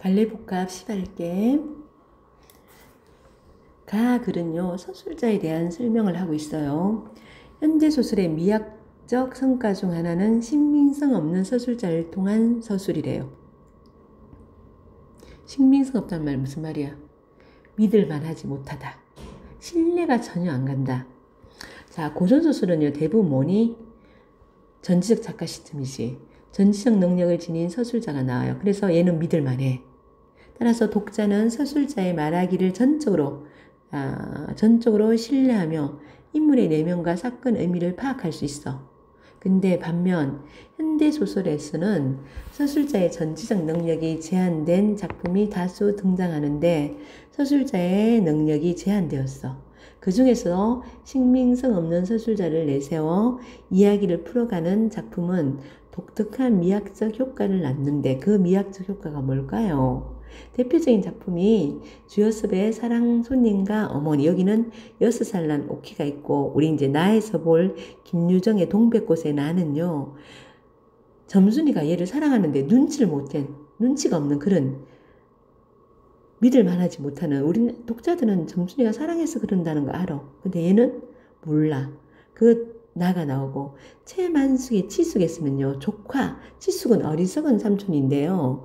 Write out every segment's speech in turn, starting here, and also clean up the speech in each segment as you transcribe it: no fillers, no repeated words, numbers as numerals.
갈래복합 시발게 가 글은요 서술자에 대한 설명을 하고 있어요. 현대 소설의 미학적 성과 중 하나는 신빙성 없는 서술자를 통한 서술이래요. 신빙성 없다는 말 무슨 말이야? 믿을만하지 못하다. 신뢰가 전혀 안 간다. 자, 고전소설은요 대부분 뭐니? 전지적 작가 시스템이지. 전지적 능력을 지닌 서술자가 나와요. 그래서 얘는 믿을만해. 따라서 독자는 서술자의 말하기를 전적으로 신뢰하며 인물의 내면과 사건 의미를 파악할 수 있어. 근데 반면 현대소설에서는 서술자의 전지적 능력이 제한된 작품이 다수 등장하는데 서술자의 능력이 제한되었어. 그 중에서 신빙성 없는 서술자를 내세워 이야기를 풀어가는 작품은 독특한 미학적 효과를 낳는데 그 미학적 효과가 뭘까요? 대표적인 작품이 주요섭의 사랑 손님과 어머니. 여기는 6살 난 오키가 있고 우리 이제 나에서 볼 김유정의 동백꽃의 나는요. 점순이가 얘를 사랑하는데 눈치가 없는 그런 믿을 만하지 못하는 우리 독자들은 점순이가 사랑해서 그런다는 거 알아. 근데 얘는 몰라. 그 나가 나오고 최만숙의 치숙에 쓰면요. 조카, 치숙은 어리석은 삼촌인데요.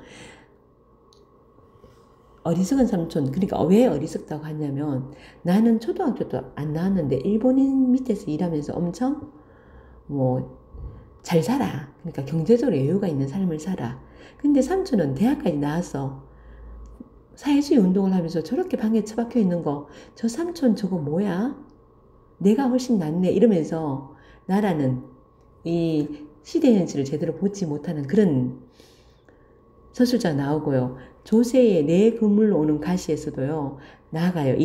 어리석은 삼촌, 그러니까 왜 어리석다고 하냐면 나는 초등학교도 안 나왔는데 일본인 밑에서 일하면서 엄청 잘 살아. 그러니까 경제적으로 여유가 있는 삶을 살아. 근데 삼촌은 대학까지 나와서 사회주의 운동을 하면서 저렇게 방에 처박혀 있는 거, 저 삼촌 저거 뭐야? 내가 훨씬 낫네 이러면서 나라는 이 시대 현실을 제대로 보지 못하는 그런 서술자 나오고요. 조세의 내 그물로 오는 가시에서도요. 나가요.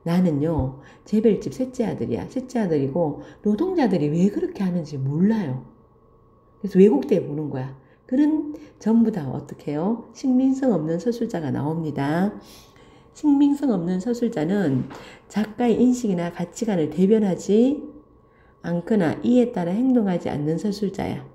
나는요. 재벌집 셋째 아들이야. 셋째 아들이고 노동자들이 왜 그렇게 하는지 몰라요. 그래서 왜곡돼 보는 거야. 그런 전부 다 어떻게 해요? 신빙성 없는 서술자가 나옵니다. 신빙성 없는 서술자는 작가의 인식이나 가치관을 대변하지 않거나 이에 따라 행동하지 않는 서술자야.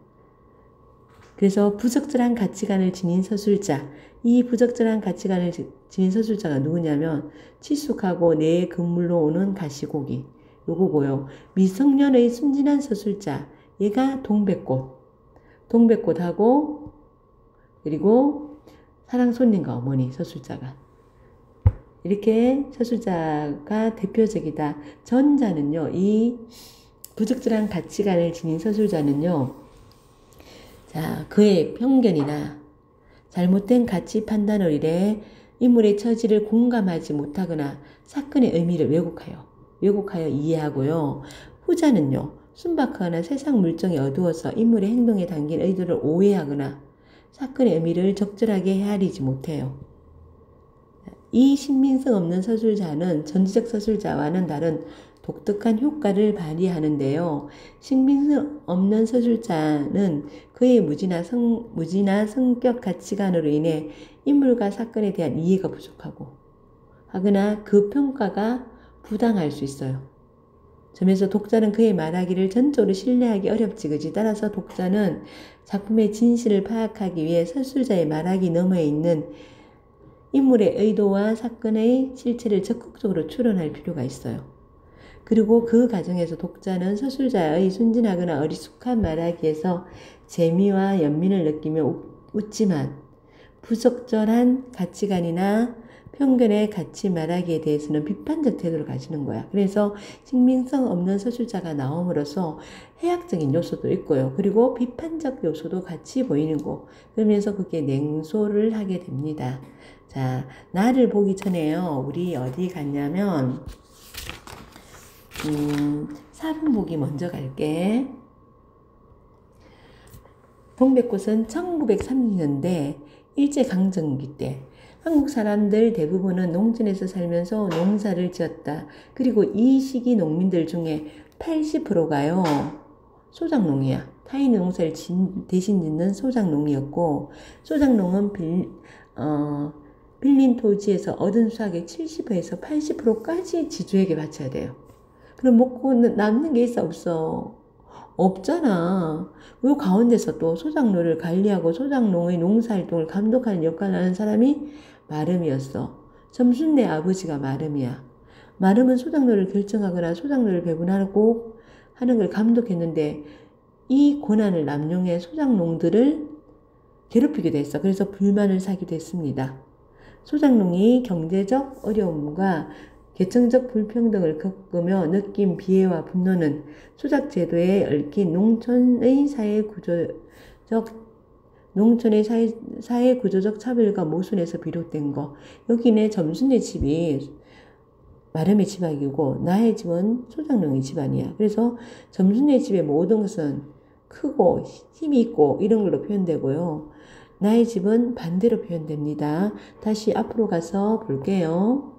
그래서 부적절한 가치관을 지닌 서술자, 이 부적절한 가치관을 지닌 서술자가 누구냐면 치숙하고 내 그물로 오는 가시고기 요거고요. 미성년의 순진한 서술자, 얘가 동백꽃하고 그리고 사랑 손님과 어머니 서술자가 이렇게 서술자가 대표적이다. 전자는요. 이 부적절한 가치관을 지닌 서술자는요. 자, 그의 편견이나 잘못된 가치 판단을 이래 인물의 처지를 공감하지 못하거나 사건의 의미를 왜곡하여 이해하고요. 후자는요. 순박하거나 세상 물정이 어두워서 인물의 행동에 담긴 의도를 오해하거나 사건의 의미를 적절하게 헤아리지 못해요. 이 신빙성 없는 서술자는 전지적 서술자와는 다른 독특한 효과를 발휘하는데요. 신빙성 없는 서술자는 그의 무지나 성격 가치관으로 인해 인물과 사건에 대한 이해가 부족하고 하거나 그 평가가 부당할 수 있어요. 점에서 독자는 그의 말하기를 전적으로 신뢰하기 어렵지 그지. 따라서 독자는 작품의 진실을 파악하기 위해 서술자의 말하기 너머에 있는 인물의 의도와 사건의 실체를 적극적으로 추론할 필요가 있어요. 그리고 그 과정에서 독자는 서술자의 순진하거나 어리숙한 말하기에서 재미와 연민을 느끼며 웃지만 부적절한 가치관이나 편견의 가치 말하기에 대해서는 비판적 태도를 가지는 거야. 그래서 신빙성 없는 서술자가 나옴으로써 해학적인 요소도 있고요. 그리고 비판적 요소도 같이 보이는 거. 그러면서 그게 냉소를 하게 됩니다. 자, 나를 보기 전에요. 우리 어디 갔냐면 4분 보기 먼저 갈게. 동백꽃은 1930년대 일제강점기 때 한국 사람들 대부분은 농촌에서 살면서 농사를 지었다. 그리고 이 시기 농민들 중에 80%가요. 소작농이야. 타인 농사를 대신 짓는 소작농이었고 소작농은 빌린 토지에서 얻은 수확의 70%에서 80%까지 지주에게 바쳐야 돼요. 그럼 먹고 남는 게 있어 없어? 없잖아. 요 가운데서 또 소작농을 관리하고 소작농의 농사활동을 감독하는 역할을 하는 사람이 마름이었어. 점순네 아버지가 마름이야. 마름은 소작농을 결정하거나 소작농을 배분하고 하는 걸 감독했는데 이 권한을 남용해 소작농들을 괴롭히게 됐어. 그래서 불만을 사기도 했습니다. 소작농이 경제적 어려움과 계층적 불평등을 겪으며 느낀 비애와 분노는 소작제도에 얽힌 농촌의 사회 구조적 차별과 모순에서 비롯된 거. 여기네 점순네 집이 마름의 집안이고 나의 집은 소작농의 집안이야. 그래서 점순네 집의 모든 것은 크고 힘이 있고 이런 걸로 표현되고요. 나의 집은 반대로 표현됩니다. 다시 앞으로 가서 볼게요.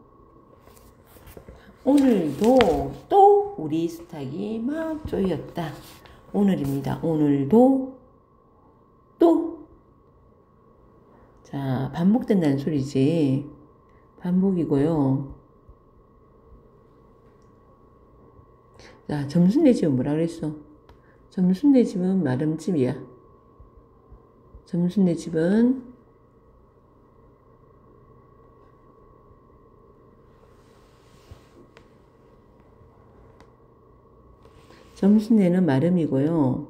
오늘도 또 우리 수탉이 막 쪼였다. 오늘입니다. 오늘도 또. 자, 반복된다는 소리지. 반복이고요. 자, 점순네 집은 뭐라 그랬어? 점순네 집은 마름집이야. 점순네 집은 점순네는 마름이고요.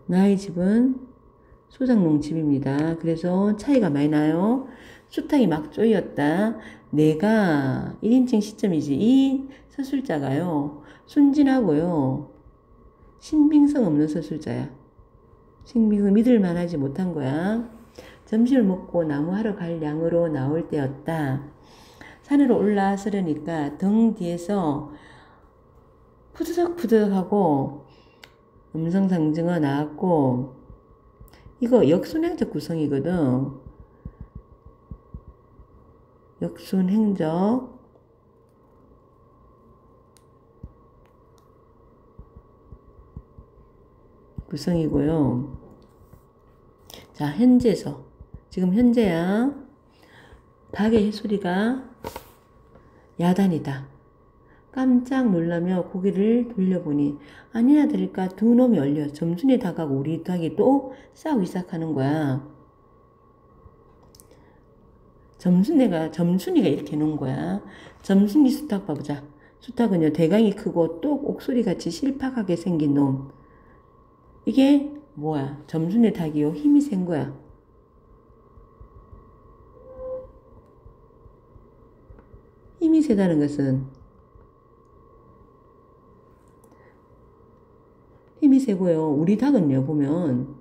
나의 집은 소작농 집입니다. 그래서 차이가 많이 나요. 수탉이 막 쪼였다. 내가 1인칭 시점이지. 이 서술자가요. 순진하고요. 신빙성 없는 서술자야. 신빙성 믿을 만하지 못한 거야. 점심을 먹고 나무하러 갈 양으로 나올 때였다. 산으로 올라서려니까 등 뒤에서 푸드덕푸드덕하고 음성상증어 나왔고 이거 역순행적 구성이거든. 역순행적 구성이고요. 자, 현재서. 지금 현재야. 닭의 소리가 야단이다. 깜짝 놀라며 고개를 돌려보니 아니나 다를까 두 놈이 얼려 점순이 닭하고 우리 닭이 또 싸우기 시작하는 거야. 점순이가 이렇게 놓은 거야. 점순이 수탉 봐보자. 수탉은요 대강이 크고 또 옥소리같이 실팍하게 생긴 놈. 이게 뭐야? 점순이 닭이요 힘이 센 거야. 힘이 세다는 것은 힘이 세고요. 우리 닭은요, 보면,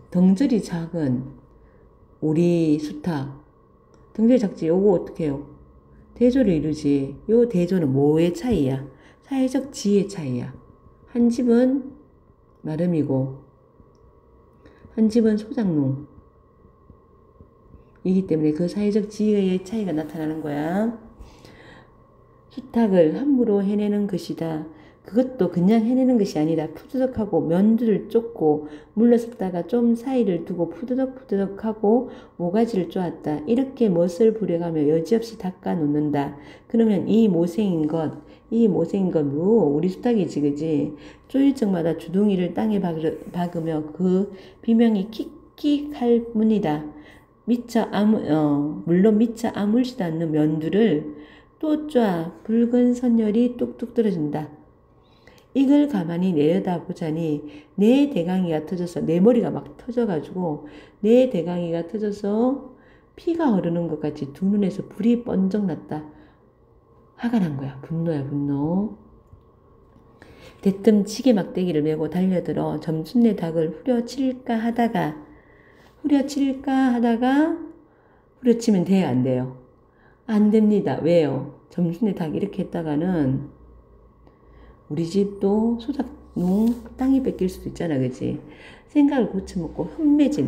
덩절이 작은 우리 수탉. 덩절이 작지, 요거 어떻게 해요? 대조를 이루지. 요 대조는 뭐의 차이야? 사회적 지위의 차이야. 한 집은 마름이고, 한 집은 소작농. 이기 때문에 그 사회적 지위의 차이가 나타나는 거야. 수탉을 함부로 해내는 것이다. 그것도 그냥 해내는 것이 아니다. 푸드덕하고 면두를 쫓고 물러섰다가 좀 사이를 두고 푸드덕푸드덕하고 모가지를 쪼았다. 이렇게 멋을 부려가며 여지없이 닦아 놓는다. 그러면 이 못생긴 것 우리 수탉이지 그지? 쪼일 적마다 주둥이를 땅에 박으며 그 비명이 킥킥할 뿐이다. 물론 미처 아물지도 않는 면두를 또 쪼아 붉은 선열이 뚝뚝 떨어진다. 이걸 가만히 내려다보자니 내 대강이가 터져서 내 머리가 막 터져가지고 내 대강이가 터져서 피가 흐르는 것 같이 두 눈에서 불이 번쩍 났다. 화가 난 거야. 분노야 분노. 대뜸 치게 막대기를 메고 달려들어 점순네 닭을 후려칠까 하다가 후려치면 돼요 안 돼요? 안 됩니다. 왜요? 점순네 닭 이렇게 했다가는 우리 집도 소작농 땅이 뺏길 수도 있잖아, 그치? 생각을 고쳐먹고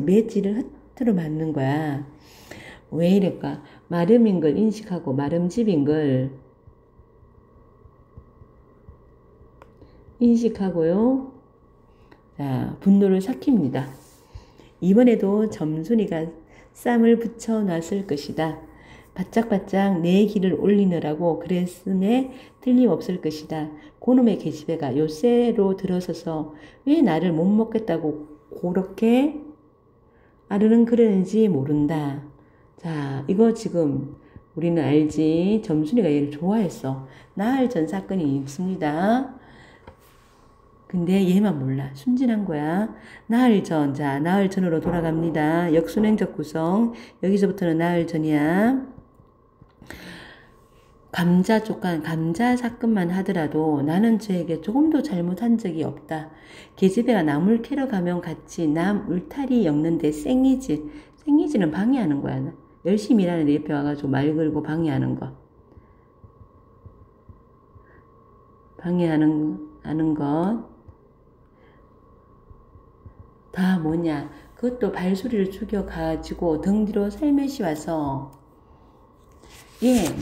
매질을 흐트러 맞는 거야. 왜 이럴까? 마름인 걸 인식하고 마름집인 걸 인식하고요. 자, 분노를 삭힙니다. 이번에도 점순이가 쌈을 붙여 놨을 것이다. 바짝바짝 내 길을 올리느라고 그랬음에 틀림없을 것이다. 고놈의 계집애가 요새로 들어서서 왜 나를 못 먹겠다고 그렇게 아르는 그러는지 모른다. 자, 이거 지금 우리는 알지. 점순이가 얘를 좋아했어. 나흘 전 사건이 있습니다. 근데 얘만 몰라. 순진한 거야. 나흘 전. 자, 나흘 전으로 돌아갑니다. 역순행적 구성. 여기서부터는 나흘 전이야. 감자 쪽간, 감자 사건만 하더라도 나는 저에게 조금도 잘못한 적이 없다. 계집애가 나물 캐러 가면 같이 남 울타리 엮는데 생이지는 방해하는 거야. 열심히 일하는 데 옆에 와가지고 말 걸고 방해하는 거. 하는 것. 다 뭐냐. 그것도 발소리를 죽여가지고 등 뒤로 살며시 와서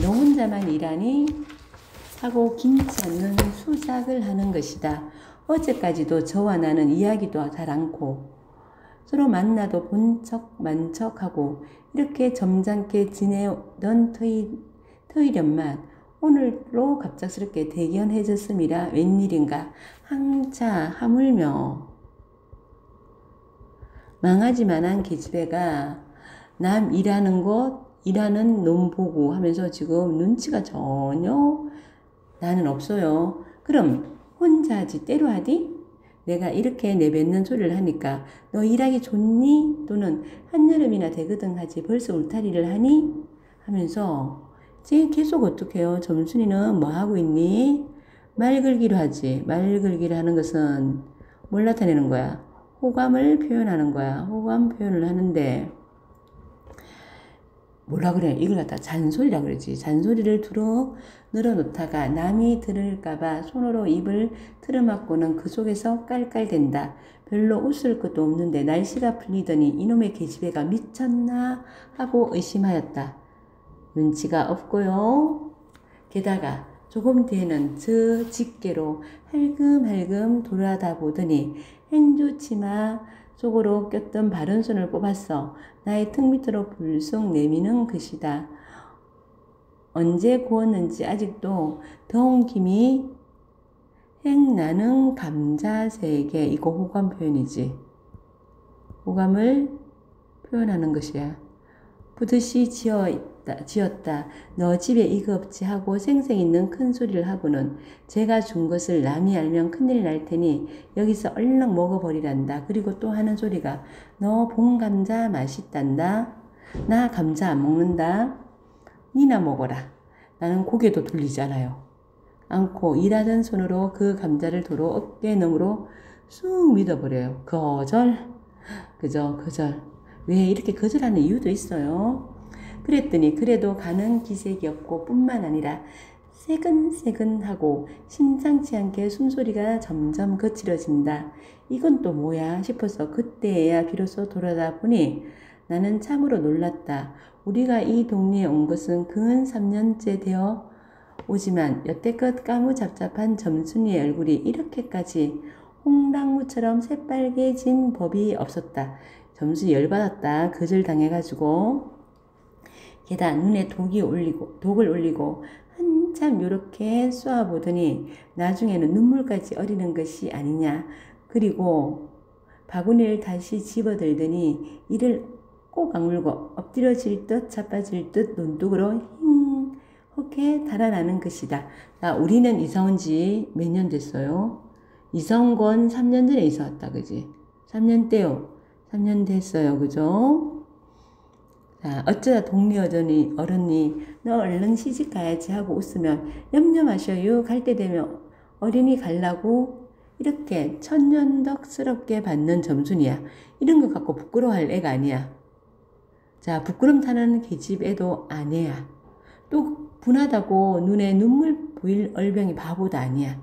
너 혼자만 일하니? 하고 긴치 않는 수작을 하는 것이다. 어제까지도 저와 나는 이야기도 잘 않고 서로 만나도 본 척 만척하고 이렇게 점잖게 지내던 터이련만 오늘로 갑작스럽게 대견해졌음이라 웬일인가 항차 하물며 망하지만한 계집애가 남 일하는 놈 보고 하면서 지금 눈치가 전혀 나는 없어요. 그럼 혼자 하지 때로 하디? 내가 이렇게 내뱉는 소리를 하니까 너 일하기 좋니? 또는 한여름이나 되거든 하지 벌써 울타리를 하니? 하면서 쟤 계속 어떡해요? 점순이는 뭐 하고 있니? 말 걸기로 하지. 말 걸기를 하는 것은 뭘 나타내는 거야? 호감을 표현하는 거야. 호감 표현을 하는데 뭐라 그래? 이걸 갖다 잔소리라 그러지. 잔소리를 두루 늘어놓다가 남이 들을까봐 손으로 입을 틀어막고는 그 속에서 깔깔댄다. 별로 웃을 것도 없는데 날씨가 풀리더니 이놈의 계집애가 미쳤나 하고 의심하였다. 눈치가 없고요. 게다가 조금 뒤에는 저 집게로 할금할금 돌아다 보더니 행주치마 속으로 꼈던 바른 손을 뽑았어. 나의 턱 밑으로 불쑥 내미는 것이다. 언제 구웠는지 아직도 더운 김이 행나는 감자색에 이거 호감 표현이지. 호감을 표현하는 것이야. 부듯이 지었다. 너 집에 이거 없지 하고 생생 있는 큰 소리를 하고는 제가 준 것을 남이 알면 큰일 날 테니 여기서 얼른 먹어버리란다. 그리고 또 하는 소리가 너 본 감자 맛있단다. 나 감자 안 먹는다. 니나 먹어라. 나는 고개도 돌리지 않고 일하던 손으로 그 감자를 도로 어깨너머로 쑥 밀어버려요. 거절. 왜 이렇게 거절하는 이유도 있어요. 그랬더니 그래도 가는 기색이 없고 뿐만 아니라 새근새근하고 심상치 않게 숨소리가 점점 거칠어진다. 이건 또 뭐야 싶어서 그때야 비로소 돌아다 보니 나는 참으로 놀랐다. 우리가 이 동네에 온 것은 근 3년째 되어 오지만 여태껏 까무잡잡한 점순이의 얼굴이 이렇게까지 홍당무처럼 새빨개진 법이 없었다. 점순이 열받았다. 거절당해가지고. 게다가 눈에 독을 올리고 한참 요렇게 쏘아보더니 나중에는 눈물까지 어리는 것이 아니냐. 그리고 바구니를 다시 집어들더니 이를 꼭 악물고 엎드려질 듯 자빠질 듯 논둑으로 힝하게 달아나는 것이다. 자, 우리는 이사 온 지 몇 년 됐어요? 이사 온 건 3년 전에 이사 왔다. 그지? 3년 때요. 3년 됐어요. 그죠? 자, 어쩌다 동네 어른이 너 얼른 시집 가야지 하고 웃으면 염려 마셔요. 갈 때 되면 어린이 갈라고 이렇게 천년덕스럽게 받는 점순이야. 이런 거 갖고 부끄러워할 애가 아니야. 자, 부끄럼 타는 계집애도 아내야. 또 분하다고 눈에 눈물 보일 얼병이 바보도 아니야.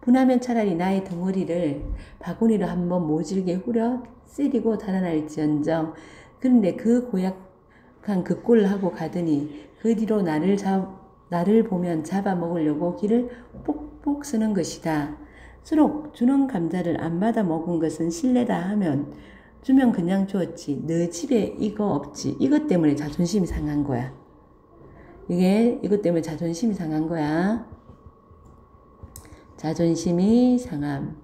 분하면 차라리 나의 덩어리를 바구니로 한번 모질게 후려 쓰리고 달아날지언정. 그런데 그 고약한 그 꼴을 하고 가더니 그 뒤로 나를 보면 잡아먹으려고 기를 뽁뽁 쓰는 것이다. 수록 주는 감자를 안 받아 먹은 것은 실례다 하면 주면 그냥 주었지. 너 집에 이거 없지. 이것 때문에 자존심이 상한 거야. 이것 때문에 자존심이 상한 거야. 자존심이 상함.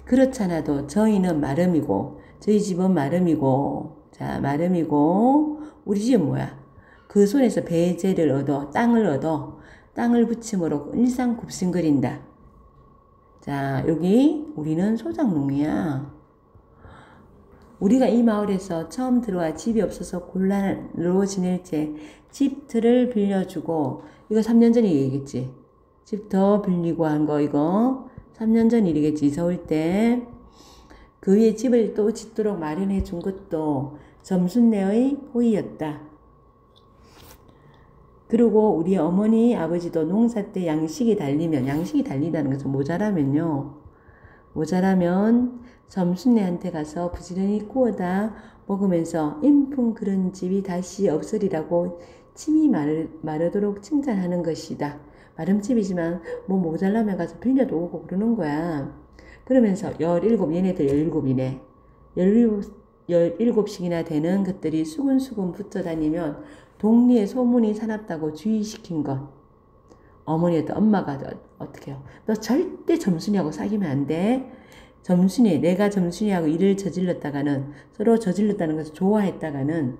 그렇잖아도 저희는 마름이고, 저희 집은 마름이고, 자, 마름이고, 우리 집은 뭐야? 그 손에서 배제를 얻어, 땅을 붙임으로 일상 굽신거린다. 자, 여기 우리는 소작농이야. 우리가 이 마을에서 처음 들어와 집이 없어서 곤란으로 지낼 때 집들을 빌려주고, 이거 3년 전 얘기겠지. 집 더 빌리고 한 거 이거 3년 전 일이겠지. 이사 올 때. 그 위에 집을 또 짓도록 마련해 준 것도 점순네의 호의였다. 그리고 우리 어머니 아버지도 농사 때 양식이 달리다는 것은 모자라면 점순네한테 가서 부지런히 구워다 먹으면서 인품 그런 집이 다시 없으리라고 침이 마르도록 칭찬하는 것이다. 마름집이지만 뭐 모자라면 가서 빌려도 오고 그러는 거야. 그러면서 17, 얘네들 17이네. 17씩이나 되는 것들이 수근수근 붙어 다니면 동리에 소문이 사납다고 주의시킨 것. 어머니한테 엄마가 어떻게 해요? 너 절대 점순이하고 사귀면 안 돼. 내가 점순이하고 일을 저질렀다가는, 서로 저질렀다는 것을 좋아했다가는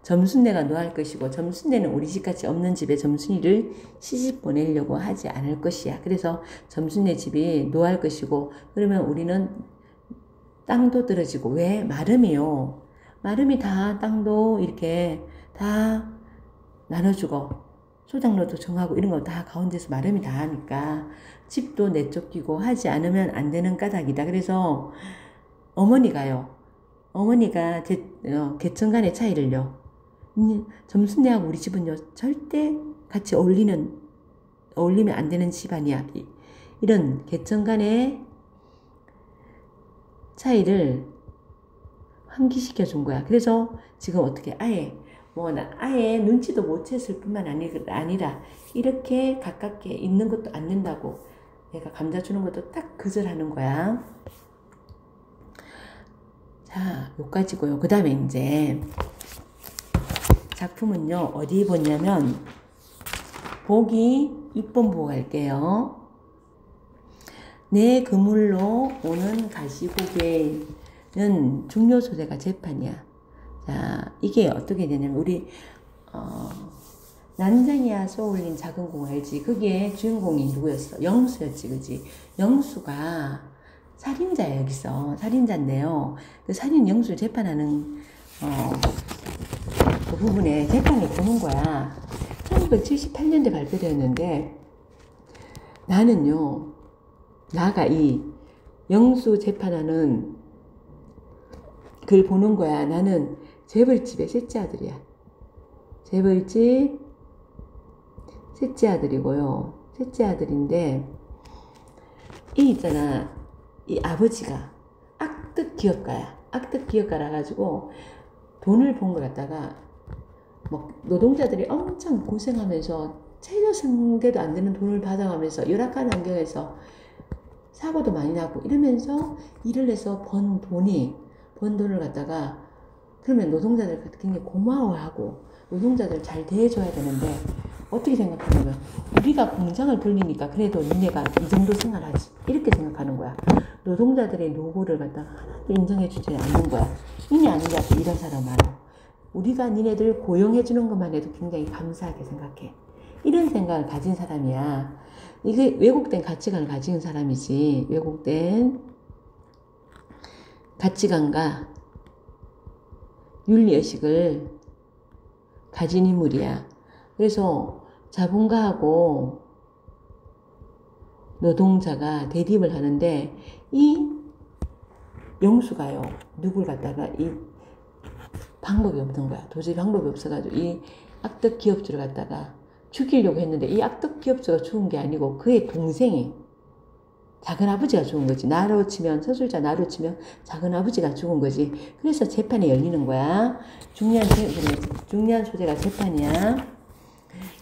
점순네가 노할 것이고, 점순네는 우리 집같이 없는 집에 점순이를 시집 보내려고 하지 않을 것이야. 그래서 점순네 집이 노할 것이고, 그러면 우리는 땅도 떨어지고, 왜? 마름이요. 마름이 다 땅도 이렇게 다 나눠주고, 소장로도 정하고 이런 거 다 가운데서 마름이 다 하니까 집도 내쫓기고 하지 않으면 안 되는 까닭이다. 그래서 어머니가 계층 간의 차이를요. 점순네하고 우리 집은요, 절대 같이 어울리면 안 되는 집안이야. 이런 계층 간의 차이를 환기시켜 준 거야. 그래서 지금 어떻게 아예 눈치도 못 챘을 뿐만 아니라 이렇게 가깝게 있는 것도 안 된다고 얘가 감자 주는 것도 딱 거절하는 거야. 자, 요까지고요. 그 다음에 이제 작품은요, 어디 보냐면, 보기 6번 보고 갈게요. 내 그물로 오는 가시고개는 중요 소재가 재판이야. 자, 이게 어떻게 되냐면, 우리, 난장이야 쏘올린 작은 공 알지? 그게 주인공이 누구였어? 영수였지, 그지? 영수가 살인자야, 여기서. 살인자인데요. 그 살인 영수를 재판하는, 그 부분에 재판을 보는 거야. 1978년대 발표되었는데, 나가 이 영수 재판하는 글 보는 거야. 나는 재벌집의 셋째 아들이야. 재벌집 셋째 아들이고요. 셋째 아들인데, 이 아버지가 악덕 기업가야. 악덕 기업가라 가지고 돈을 번 걸 갖다가 노동자들이 엄청 고생하면서 최저 생계도 안 되는 돈을 받아가면서 열악한 환경에서 사고도 많이 나고 이러면서 일을 해서 번 돈을 갖다가, 그러면 노동자들 굉장히 고마워하고 노동자들 잘 대해줘야 되는데, 어떻게 생각하냐면 우리가 공장을 돌리니까 그래도 니네가 이 정도 생활하지, 이렇게 생각하는 거야. 노동자들의 노고를 갖다가 하나도 인정해주지 않는 거야. 이니 아니냐, 이런 사람 많아. 우리가 니네들 고용해주는 것만 해도 굉장히 감사하게 생각해. 이런 생각을 가진 사람이야. 이게 왜곡된 가치관을 가진 사람이지. 왜곡된 가치관과 윤리의식을 가진 인물이야. 그래서 자본가하고 노동자가 대립을 하는데, 이 영수가요, 누굴 갖다가 이 방법이 없는 거야. 도저히 방법이 없어가지고 이 악덕 기업주를 갖다가 죽이려고 했는데, 이 악덕 기업주가 죽은 게 아니고 그의 동생이, 작은 아버지가 죽은 거지. 서술자 나로 치면 작은 아버지가 죽은 거지. 그래서 재판이 열리는 거야. 중요한 소재가 재판이야.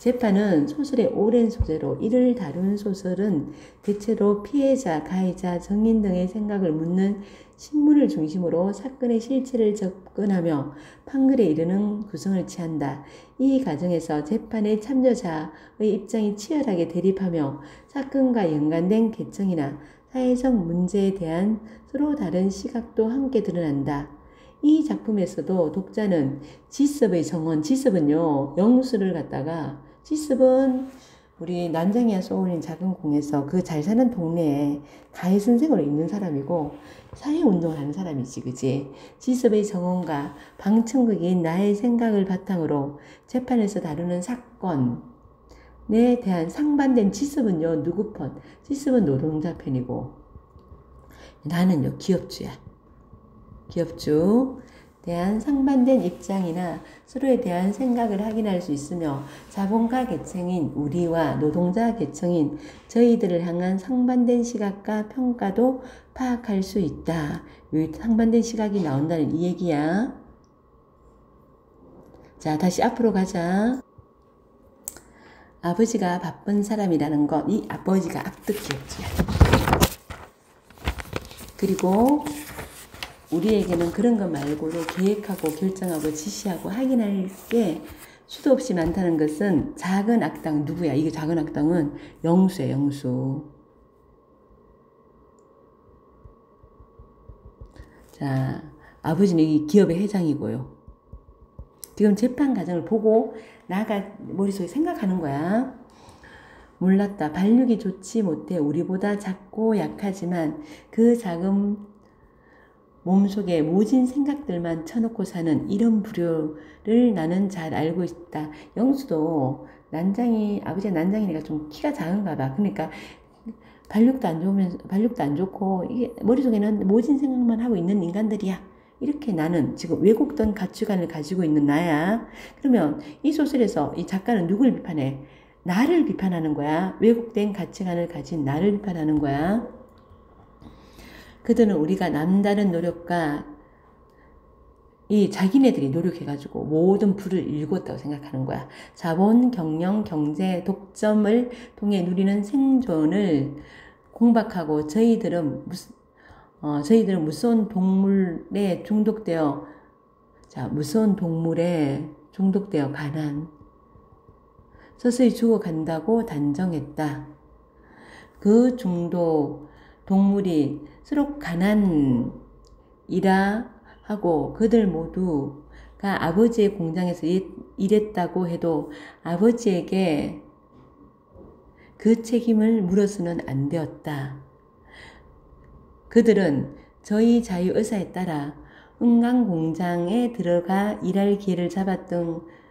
재판은 소설의 오랜 소재로 이를 다룬 소설은 대체로 피해자, 가해자, 증인 등의 생각을 묻는 신문을 중심으로 사건의 실체를 접근하며 판결에 이르는 구성을 취한다. 이 과정에서 재판의 참여자의 입장이 치열하게 대립하며 사건과 연관된 계층이나 사회적 문제에 대한 서로 다른 시각도 함께 드러난다. 이 작품에서도 독자는 지섭의 정원, 지섭은요, 영수를 갖다가, 지섭은 우리 난장이와 쏘울린 작은 공에서 그 잘 사는 동네에 가해 선생으로 있는 사람이고 사회운동을 하는 사람이지, 그지? 지섭의 정원과 방청극인 나의 생각을 바탕으로 재판에서 다루는 사건에 대한 상반된 지섭은요, 누구 편? 지섭은 노동자 편이고 나는요, 기업주야. 기업주 대한 상반된 입장이나 서로에 대한 생각을 확인할 수 있으며 자본가 계층인 우리와 노동자 계층인 저희들을 향한 상반된 시각과 평가도 파악할 수 있다. 여기 상반된 시각이 나온다는 이 얘기야. 자, 다시 앞으로 가자. 아버지가 바쁜 사람이라는 것, 이 아버지가 악덕 기업주야. 그리고 우리에게는 그런 것 말고도 계획하고 결정하고 지시하고 확인할 게 수도 없이 많다는 것은 작은 악당 누구야? 이게 작은 악당은 영수야, 영수. 자, 아버지는 이 기업의 회장이고요. 지금 재판 과정을 보고 나가 머릿속에 생각하는 거야. 몰랐다. 발육이 좋지 못해 우리보다 작고 약하지만 그 작은 몸속에 모진 생각들만 쳐놓고 사는 이런 부류를 나는 잘 알고 있다. 영수도 아버지가 난장이니까 좀 키가 작은가 봐. 그러니까 발육도 안 좋고, 이게 머릿속에는 모진 생각만 하고 있는 인간들이야. 이렇게 나는 지금 왜곡된 가치관을 가지고 있는 나야. 그러면 이 소설에서 이 작가는 누굴 비판해? 나를 비판하는 거야. 왜곡된 가치관을 가진 나를 비판하는 거야. 그들은 우리가 남다른 노력과 이 자기네들이 노력해가지고 모든 부를 일궜다고 생각하는 거야. 자본, 경영, 경제, 독점을 통해 누리는 생존을 공박하고 저희들은 무서운 동물에 중독되어 가난, 서서히 죽어간다고 단정했다. 그 중독 동물이 서로 가난이라 하고 그들 모두가 아버지의 공장에서 일했다고 해도 아버지에게 그 책임을 물어서는 안 되었다. 그들은 저희 자유 의사에 따라 은강 공장에 들어가 일할 기회를 잡았던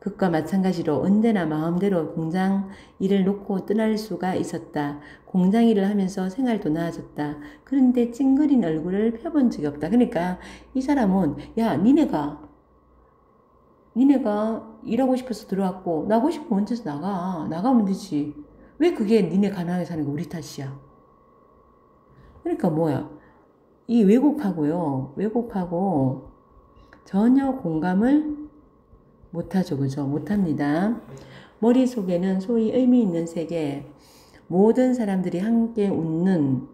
그것과 마찬가지로 언제나 마음대로 공장 일을 놓고 떠날 수가 있었다. 공장 일을 하면서 생활도 나아졌다. 그런데 찡그린 얼굴을 펴본 적이 없다. 그러니까 이 사람은 야, 니네가 일하고 싶어서 들어왔고 나가고 싶으면 언제서 나가면 되지. 왜 그게 니네 가난하게 사는 거 우리 탓이야. 그러니까 뭐야, 이 왜곡하고 전혀 공감을 못하죠. 그죠? 못합니다. 머릿속에는 소위 의미 있는 세계, 모든 사람들이 함께 웃는,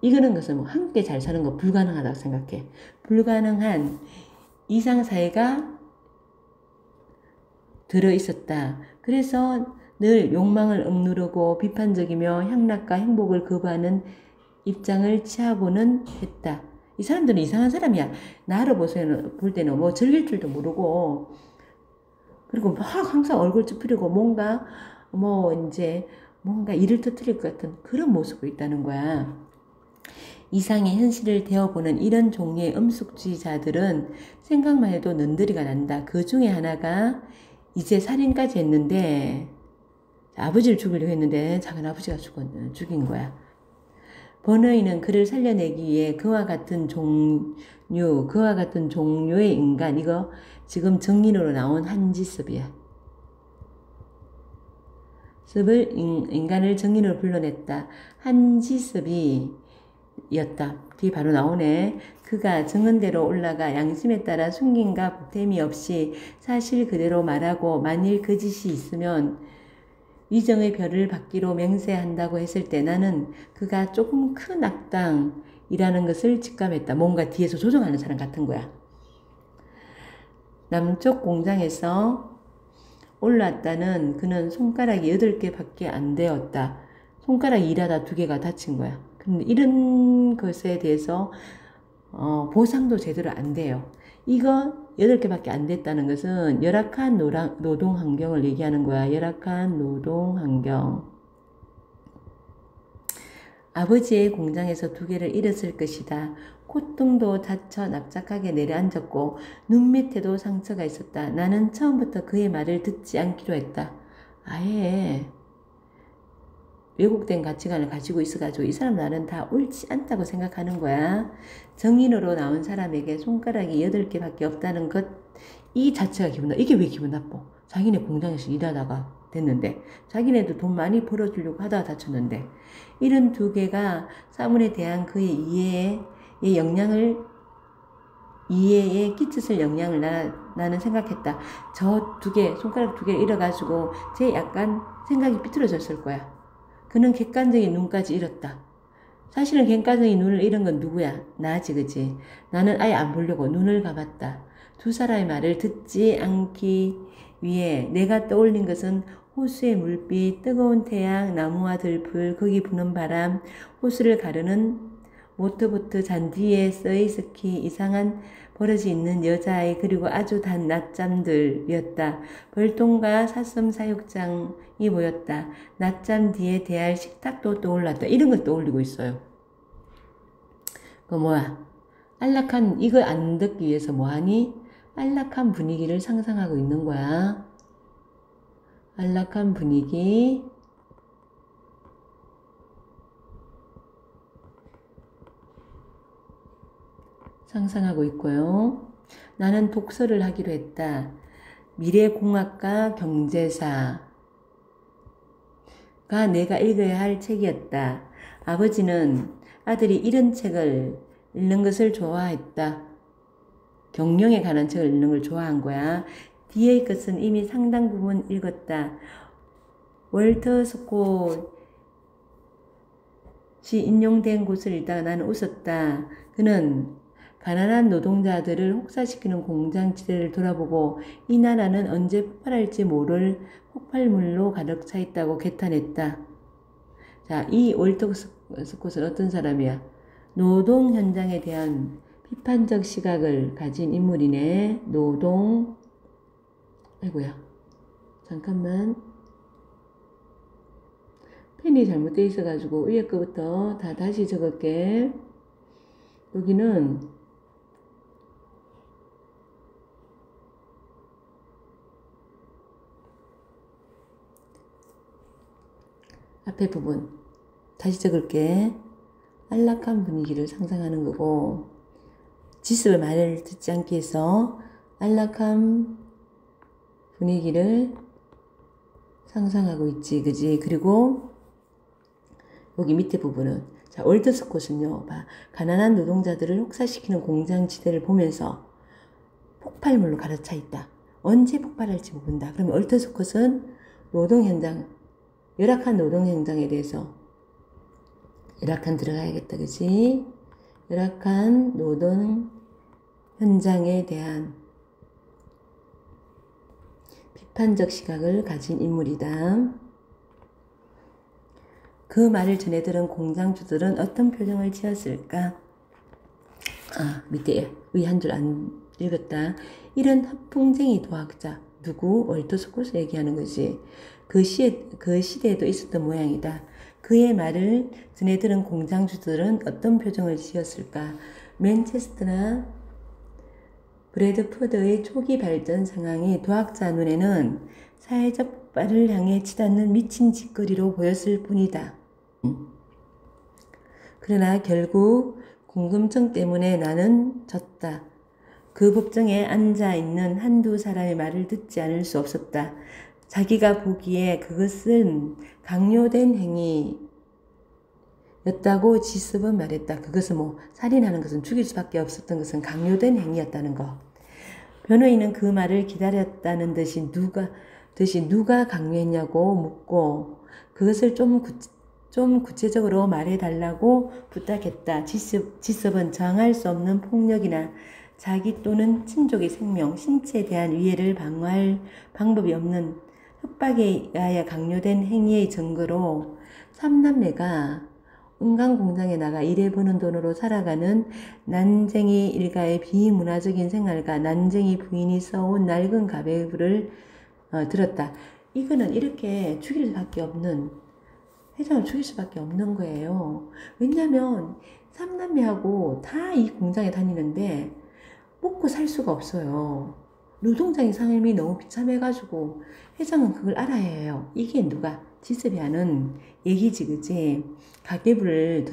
이거는 것은 뭐 함께 잘 사는 거 불가능하다고 생각해. 불가능한 이상사회가 들어있었다. 그래서 늘 욕망을 억누르고 비판적이며 향락과 행복을 거부하는 입장을 취하고는 했다. 이 사람들은 이상한 사람이야. 나를 볼 때는 뭐 즐길 줄도 모르고, 그리고 막 항상 얼굴 찌푸리고 뭔가 일을 터뜨릴 것 같은 그런 모습을 있다는 거야. 이상의 현실을 되어보는 이런 종류의 음숙주의자들은 생각만 해도 는드리가 난다. 그 중에 하나가 이제 살인까지 했는데, 아버지를 죽이려고 했는데 작은 아버지가 죽인 거야. 버너이는 그를 살려내기 위해 그와 같은 종류의 인간, 이거 지금 정인으로 나온 한지섭이야. 인간을 정인으로 불러냈다. 한지섭이었다. 뒤에 바로 나오네. 그가 증언대로 올라가 양심에 따라 숨김과 보탬이 없이 사실 그대로 말하고 만일 거짓이 있으면 위정의 별을 받기로 맹세한다고 했을 때 나는 그가 조금 큰 악당이라는 것을 직감했다. 뭔가 뒤에서 조종하는 사람 같은 거야. 남쪽 공장에서 올랐다는 그는 손가락이 8개밖에 안 되었다. 손가락이 일하다 2개가 다친 거야. 근데 이런 것에 대해서 보상도 제대로 안 돼요. 이거 8개밖에 안 됐다는 것은 열악한 노동 환경을 얘기하는 거야. 열악한 노동 환경. 아버지의 공장에서 2개를 잃었을 것이다. 콧등도 다쳐 납작하게 내려앉았고 눈 밑에도 상처가 있었다. 나는 처음부터 그의 말을 듣지 않기로 했다. 아예 왜곡된 가치관을 가지고 있어가지고 이 사람 나는 다 옳지 않다고 생각하는 거야. 정인으로 나온 사람에게 손가락이 8개밖에 없다는 것, 이 자체가 기분 나빠. 이게 왜 기분 나빠? 자기네 공장에서 일하다가 됐는데, 자기네도 돈 많이 벌어주려고 하다가 다쳤는데, 이런 2개가 사물에 대한 그의 이해에 끼쳤을 영향을 나는 생각했다. 저 2개, 손가락 2개 잃어가지고 제 약간 생각이 삐뚤어졌을 거야. 그는 객관적인 눈까지 잃었다. 사실은 객관적인 눈을 잃은 건 누구야? 나지, 그지? 나는 아예 안 보려고 눈을 감았다. 2 사람의 말을 듣지 않기 위해 내가 떠올린 것은 호수의 물빛, 뜨거운 태양, 나무와 들풀, 거기 부는 바람, 호수를 가르는 모터보트 잔디에 서있스키, 이상한 버릇이 있는 여자아이, 그리고 아주 단 낮잠들이었다. 벌통과 사슴 사육장이 보였다. 낮잠 뒤에 대할 식탁도 떠올랐다. 이런 걸 떠올리고 있어요. 그 뭐야? 안락한, 이걸 안 듣기 위해서 뭐하니? 안락한 분위기를 상상하고 있는 거야. 안락한 분위기. 상상하고 있고요. 나는 독서를 하기로 했다. 미래공학과 경제사가 내가 읽어야 할 책이었다. 아버지는 아들이 이런 책을 읽는 것을 좋아했다. 경영에 관한 책을 읽는 걸 좋아한 거야. 뒤의 것은 이미 상당 부분 읽었다. 월터 스콧이 인용된 곳을 읽다가 나는 웃었다. 그는 가난한 노동자들을 혹사시키는 공장지대를 돌아보고 이 나라는 언제 폭발할지 모를 폭발물로 가득 차 있다고 개탄했다. 자, 이 월터 스콧은 어떤 사람이야? 노동 현장에 대한 비판적 시각을 가진 인물이네. 아이고야. 잠깐만. 펜이 잘못되어 있어가지고 위에 거부터 다시 적을게. 여기는 앞에 부분 다시 적을게. 안락한 분위기를 상상하는 거고, 지습의 말을 듣지 않기 위해서 안락한 분위기를 상상하고 있지, 그지? 그리고 여기 밑에 부분은, 자, 월터 스콧은요, 가난한 노동자들을 혹사시키는 공장지대를 보면서 폭발물로 가득 차 있다. 언제 폭발할지 모른다. 그러면 월터 스콧은 노동 현장, 열악한 노동 현장에 대해서, 열악한 들어가야겠다, 그지? 열악한 노동 현장에 대한 비판적 시각을 가진 인물이다. 그 말을 전해들은 공장주들은 어떤 표정을 지었을까? 밑에 위 한 줄 안 읽었다. 이런 학풍쟁이 도학자, 누구? 월터 스콧을 얘기하는 거지. 그 시대에도 있었던 모양이다. 그의 말을 전해들은 공장주들은 어떤 표정을 지었을까? 맨체스터나 브래드포드의 초기 발전 상황이 도학자 눈에는 사회적 폭발을 향해 치닫는 미친 짓거리로 보였을 뿐이다. 그러나 결국 궁금증 때문에 나는 졌다. 그 법정에 앉아있는 한두 사람의 말을 듣지 않을 수 없었다. 자기가 보기에 그것은 강요된 였다고 지습은 말했다. 그것은 뭐 살인하는 것은 죽일 수밖에 없었던 것은 강요된 행위였다는 거. 변호인은 그 말을 기다렸다는 듯이 누가 강요했냐고 묻고 그것을 좀 구체적으로 말해달라고 부탁했다. 지습은 정할 수 없는 폭력이나 자기 또는 친족의 생명, 신체에 대한 위해를 방어할 방법이 없는 협박에 의하여 강요된 행위의 증거로 삼남매가 은강 공장에 나가 일해 버는 돈으로 살아가는 난쟁이 일가의 비문화적인 생활과 난쟁이 부인이 써온 낡은 가배부를 들었다. 이거는 이렇게 죽일 수밖에 없는, 회장을 죽일 수밖에 없는 거예요. 왜냐면 삼남매하고 다 이 공장에 다니는데 먹고 살 수가 없어요. 노동자의 삶이 너무 비참해가지고 회장은 그걸 알아야 해요. 이게 누가 지습이 하는 얘기지, 그지? 가계부를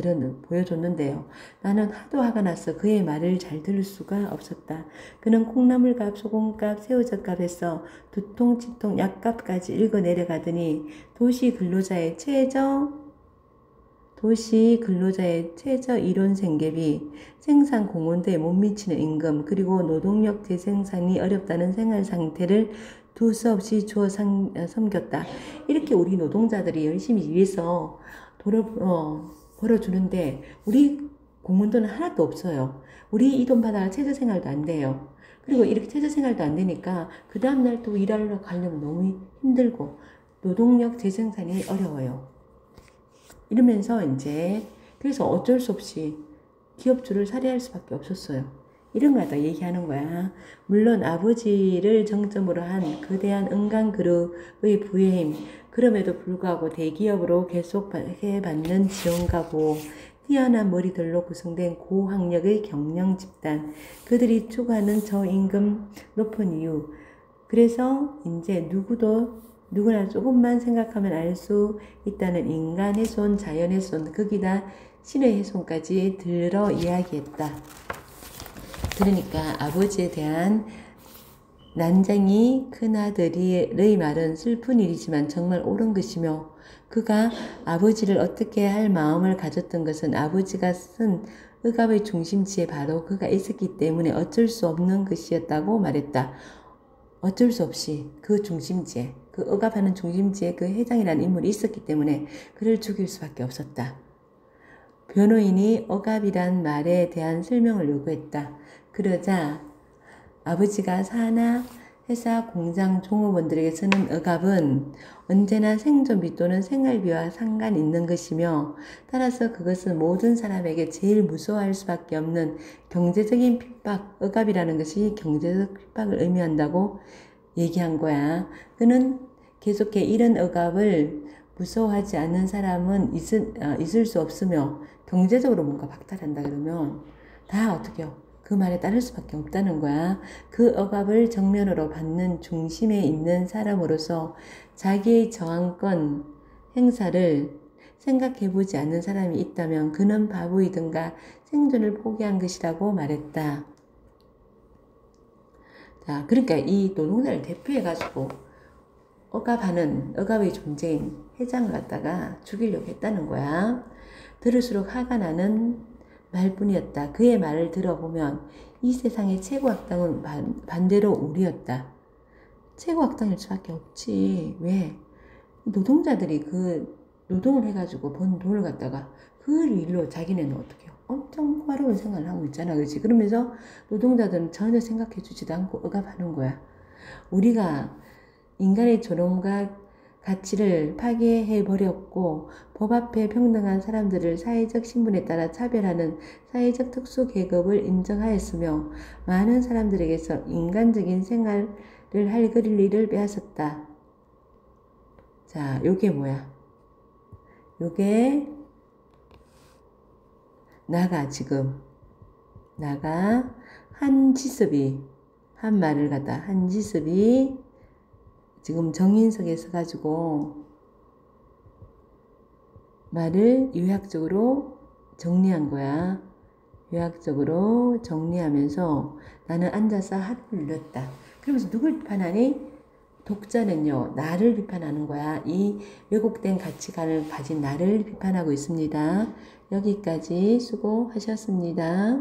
보여줬는데요. 나는 하도 화가 나서 그의 말을 잘 들을 수가 없었다. 그는 콩나물값, 소금값, 새우젓값에서 두통치통 약값까지 읽어 내려가더니 도시 근로자의 최저 이론 생계비, 생산 공원대에 못 미치는 임금, 그리고 노동력 재생산이 어렵다는 생활 상태를 두서없이 주어 섬겼다. 이렇게 우리 노동자들이 열심히 일해서 돈을 벌어주는데 우리 공무원들은 하나도 없어요. 우리 이 돈 받아가 최저생활도 안 돼요. 그리고 이렇게 최저생활도 안 되니까 그 다음날 또 일하러 가려면 너무 힘들고 노동력 재생산이 어려워요. 이러면서 이제 그래서 어쩔 수 없이 기업주를 살해할 수밖에 없었어요. 이런 걸 다 얘기하는 거야. 물론 아버지를 정점으로 한 거대한 은강그룹의 부해임, 그럼에도 불구하고 대기업으로 계속해받는 지원가고 뛰어난 머리들로 구성된 고학력의 경영 집단, 그들이 추구하는 저임금 높은 이유. 그래서 이제 누구나 조금만 생각하면 알 수 있다는 인간 훼손, 자연 훼손, 거기다 신의 훼손까지 들어 이야기했다. 그러니까 아버지에 대한 난쟁이 큰아들의 말은 슬픈 일이지만 정말 옳은 것이며 그가 아버지를 어떻게 할 마음을 가졌던 것은 아버지가 쓴 억압의 중심지에 바로 그가 있었기 때문에 어쩔 수 없는 것이었다고 말했다. 어쩔 수 없이 그 중심지에, 그 억압하는 중심지에 그 회장이라는 인물이 있었기 때문에 그를 죽일 수밖에 없었다. 변호인이 억압이란 말에 대한 설명을 요구했다. 그러자 아버지가 사나 회사 공장 종업원들에게 쓰는 억압은 언제나 생존비 또는 생활비와 상관 있는 것이며 따라서 그것은 모든 사람에게 제일 무서워할 수밖에 없는 경제적인 핍박, 억압이라는 것이 경제적 핍박을 의미한다고 얘기한 거야. 그는 계속해 이런 억압을 무서워하지 않는 사람은 있을 수 없으며 경제적으로 뭔가 박탈한다 그러면 다 어떻게요? 그 말에 따를 수밖에 없다는 거야. 그 억압을 정면으로 받는 중심에 있는 사람으로서 자기의 저항권 행사를 생각해보지 않는 사람이 있다면 그는 바보이든가 생존을 포기한 것이라고 말했다. 자, 그러니까 이 노동자를 대표해가지고 억압의 존재인 회장을 갖다가 죽이려고 했다는 거야. 들을수록 화가 나는 말뿐이었다. 그의 말을 들어보면 이 세상의 최고 악당은 반대로 우리였다. 최고 악당일 수밖에 없지. 왜? 노동자들이 그 노동을 해가지고 번 돈을 갖다가 그 일로 자기네는 어떻게 해요? 엄청 호화로운 생활을 하고 있잖아. 그렇지? 그러면서 노동자들은 전혀 생각해 주지도 않고 억압하는 거야. 우리가 인간의 존엄과 가치를 파괴해버렸고 법 앞에 평등한 사람들을 사회적 신분에 따라 차별하는 사회적 특수계급을 인정하였으며 많은 사람들에게서 인간적인 생활을 할 권리를 빼앗았다. 자, 요게 뭐야? 요게 한지섭이 한 말을 갖다 한지섭이 지금 정인석에 써가지고 말을 요약적으로 정리한 거야. 요약적으로 정리하면서 나는 앉아서 하루를 눌렀다. 그러면서 누굴 비판하니? 독자는요, 나를 비판하는 거야. 이 왜곡된 가치관을 가진 나를 비판하고 있습니다. 여기까지 수고하셨습니다.